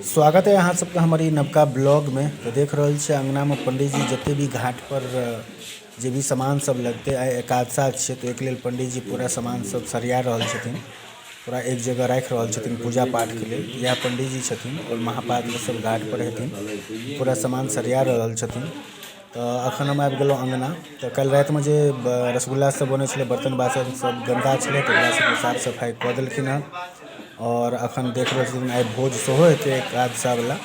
स्वागत है अहाँ सबके हमारी नवका ब्लॉग में। तो देख रहल छियै अंगना में पंडित जी जते भी घाट पर जे भी सामान सब लगते आइ एकादशा छै तो एक लेल पंडित जी पूरा सामान सब सरिया रहल छथिन, पूरा एक जगह राखि रहल छथिन पूजा पाठ के लिए। यह पंडित जी छथिन और महापात्र सब घाट पर हेथिन, पूरा सामान सरिया रहल छथिन। तो अखन हम आबि गेलहुँ अंगना। तो कल रात में जे रसगुल्ला सब बनै छलै, बर्तन बासन सब गंदा छलै तो ओकरा सबके साफ सफाई कऽ देलखिन हँ। और अखन देख रहल छथिन आइ भोज सेहो हेतै एकादशा वाला,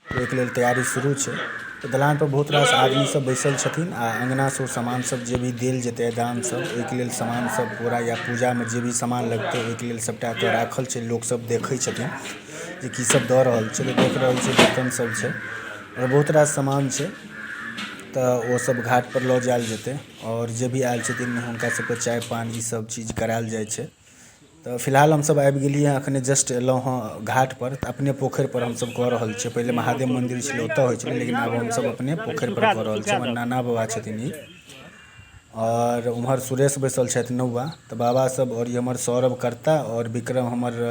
तो एक लेल तैयारी शुरू छै। तो दलान पर बहुत रास आदमी सब बैसल छथिन आ अंगना से सामान सब जे भी देल जेतै दान सब ओहिके लेल सामान सब पूरा या पूजा में जे भी सामान लगतै ओहिके लेल सबटा तो राखल छै। लोक सब देखै छथिन जे की सब दऽ रहल छै, तो देख रहल छै बर्तन सब छै और बहुत रास सामान छै। तो वो सब घाट पर लऽ जायल जेतै और जे भी आयल छथिन हुनका सबके चाय पान ई सब चीज करायल जाइ छै। तो फिलहाल हम सब आबि गेलियै हँ, अखने जस्ट एलहुँ हँ घाट पर। अपने पोखरि पर हम सब कऽ रहल छियै। पहिले महादेव मंदिर छलै ओतऽ होइ छलै, लेकिन आब हम सब अपने पोखरि पर कऽ रहल छियै। हमर नाना बाबा छथिन ई, और उम्हर सुरेश बैसल छथि नौआ। तो बाबा सब और ये हमर सौरभ कर्ता और विक्रम हमर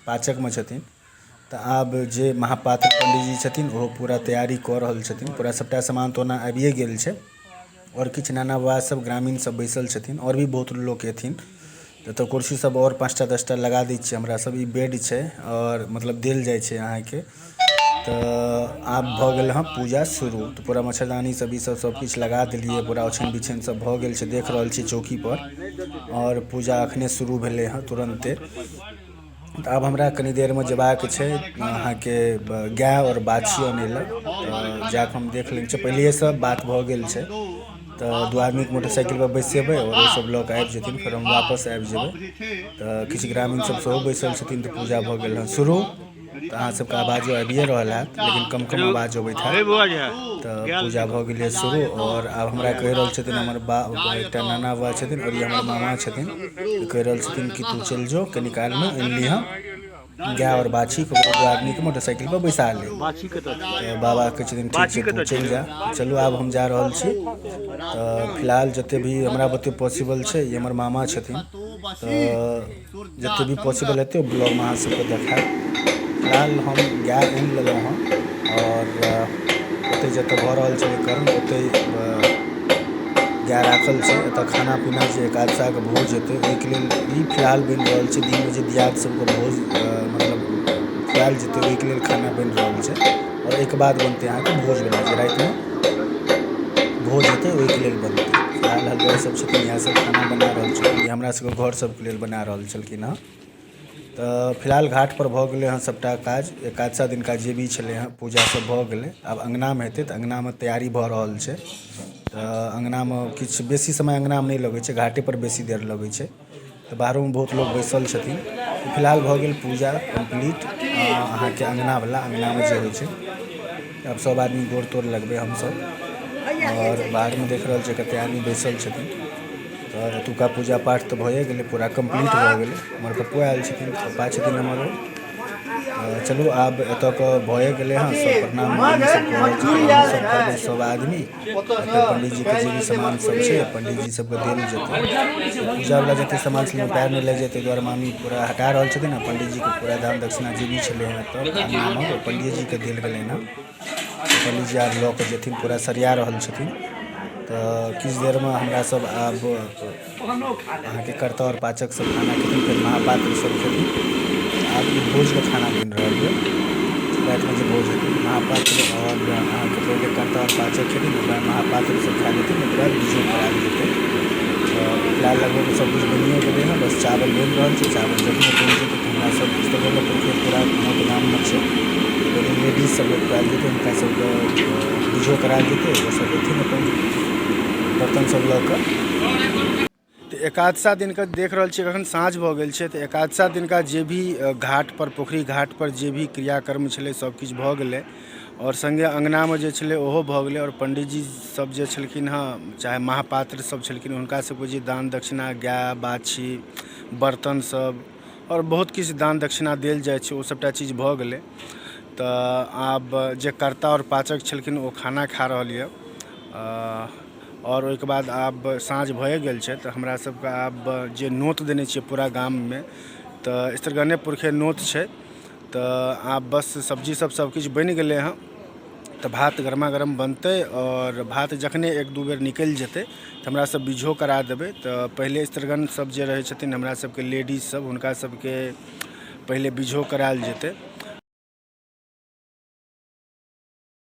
पाचक में छथिन। तो आब जे महापात्र पंडित जी छथिन ओहो पूरा तैयारी कऽ रहल छथिन। पूरा सबटा सामान तो ओना आबिए गेल छै और किछु नाना बाबा सब ग्रामीण सब बैसल छथिन और भी बहुत लोक एथिन। तो कुर्सी सब और 5टा 10टा लगा दै छियै हमरा सब। ई बेड छै और मतलब देल जाइ छै अहाँके। तो आब भऽ गेल हँ पूजा शुरू। तो पूरा मच्छरदानी सब ई सब किछु लगा देलिए, पूरा ओछैन बिछैन सब भऽ गेल छै, देख रहल छी चौकी पर। और पूजा अखने शुरू भेलै हँ तुरंते। तो आब हमरा कनी देर में जेबाक छै अहाँके गाय और बाछी आनै लए। तो जाकऽ हम देख लै छियै, पहिलेसँ बात भऽ गेल छै। तो दू आदमी के मोटरसाइकिल पर बैसेबै और वो सब लऽ कऽ आबि जेथिन, फिर हम वापस आबि जेबै। तो किछु ग्रामीण सब सेहो बैसल छथिन। तो पूजा भऽ गेल हँ शुरू। तो अहाँ सबके आवाजो आबिए रहल हैत, लेकिन कम कम आवाज अबैत हैत। तो पूजा भऽ गेलै शुरू और आब हमरा कहि रहल छथिन हमर एकटा नाना बाबा छथिन और ये हमर मामा छथिन। कहि रहल छथिन कि तू चलि जो कनी काल में अनली हँ गाय और बाछी को, दू आदमी के मोटरसाइकिल पर बैसा ले। तो बाबा कहै छथिन ठीक छै तू चलि जा। चलू आब हम जा रहल छी। तो फिलहाल जते भी हमरा बुते पॉसिबल छै, ये हमर मामा छथिन। तो जते भी पॉसिबल हेतै ब्लॉग में अहाँ सबके देखाएब। फिलहाल हम गाय आनि लेलहुँ हँ और ओतै जतऽ भऽ रहल छलै कर्म ओतै गाय राखल छै। एतऽ खाना पीना जे एकादशा के भोज हेतै ओहिके लेल ई फिलहाल बनि रहल छै। दिन में जे दियाद सबके भोज मतलब खुआएल जेतै ओहिके लेल खाना बनि रहल छै। और एहिके बाद बनतै अहाँके भोजवला, जे रातिमे भोज हेतै ओहिके लेल बनतै। फिलहाल हलवाइ सब छथिन, इएह सब खाना बना रहल छथिन। ये हमरा सबके घर सबके लेल बना रहल छलखिन हँ। तो फिलहाल घाट पर भऽ गेलै हँ सबटा काज। एकादशा दिनका जे भी छलै हँ पूजा सब भऽ गेलै। आब अंगना में हेतै, तो अंगना में तैयारी भऽ रहल छै। तो अंगना में किछु बेसी समय अंगना में नहीं लगै छै, घाटे पर बेसी देर लगै छै। तो बाहरो में बहुत लोग बैसल छथिन। तो फिलहाल भऽ गेल पूजा कंप्लीट अहाँके अंगनावला, अंगना में जे होइ छै। अब सब आदमी गोड़ तोड़ लगबै हमसब। और बाहर में देख रहल छियै कते आदमी बैसल छथिन। तो एतुका पूजा पाठ तो भए गेलै, पूरा कंप्लीट भऽ गेलै। हमर पप्पो आयल छथिन, पप्पा छथिन हमर। चलू आब एतऽ के भए गेलै हँ, सब प्रणाम सब कऽ रहल छथिन। हमसब करबै सब आदमी, फिर पंडित जी के जे भी सामान सब छै पंडित जी सबके देल जेतै। पूजा वाला जते सामान छलै पैर नहीं लागि जेतै, दुआरे मामी पूरा हटा रहल छथिन आ पंडित जी के पूरा दान दक्षिणा जे भी छलै हँ तऽ अंगना में ओ पंडित जी के देल गेलनि हँ। पंडित जी आब लऽ कऽ जेथिन, पूरा सरिया रहल छथिन। तो किछु देर में हमरा सब आब अहाँके कर्ता और पाचक सब खाना खेथिन, फिर महापात्र सब खेथिन। आब ई भोज के खाना बनि रहल यऽ, राति में जे भोज हेतै महापात्र और अहाँके पहिले कर्ता और पाचक खेथिन, ओकरा बाद महापात्र सब खा लेथिन, ओकर बाद भोजो करायल जेतै। तो फिलहाल लगभग सब कुछ बनिए गेलै हँ, बस चावल बनि रहल छै। चावल जखने बनि जेतै तो हमरा सब दिस तऽ पोखरि पूरा मौत गाम में छै। पहिले लेडीज सबके खुआएल जेतै, हुनका सबके भोजो करायल जेतै। ओ सब एथिन अपन बर्तन सब लऽ कऽ। तो एकादशा दिन का देख रहल छियै अखन साँझ भऽ गेल छै। तो एकादशा दिन का जे भी घाट पर पोखरी घाट पर जे भी क्रियाकर्म छलै सब किछु भऽ गेलै। और संगे अंगना में जे छलै ओहो भऽ गेलै। और पंडित जी सब जे छलखिन हँ, चाहे महापात्र सब छलखिन, हुनका सबके जे दान दक्षिणा गाय बाछी बर्तन सब और बहुत किछु दान दक्षिणा देल जाइ छै, ओ सबटा चीज भऽ गेलै। तो आब जे कर्ता और पाचक छलखिन ओ खाना खा रहल यऽ। और ओहिके बाद आब साँझ भए गेल छै। तो हमरा सबके आब जे नोत देने छियै पूरा गाम में, तो स्त्रीगणे पुरखे नोत छै। तो आब बस सब्जी सब किछु बनि गेलै हँ। तो भात गरमा गरम बनतै और भात जखने एक दू बेर निकलि जेतै तो हमरा सब बीझो करा देबै। तो पहले स्त्रीगण सब जे रहै छथिन हमरा सबके लेडीज सब, हुनका सबके पहले बीझो करायल जेतै।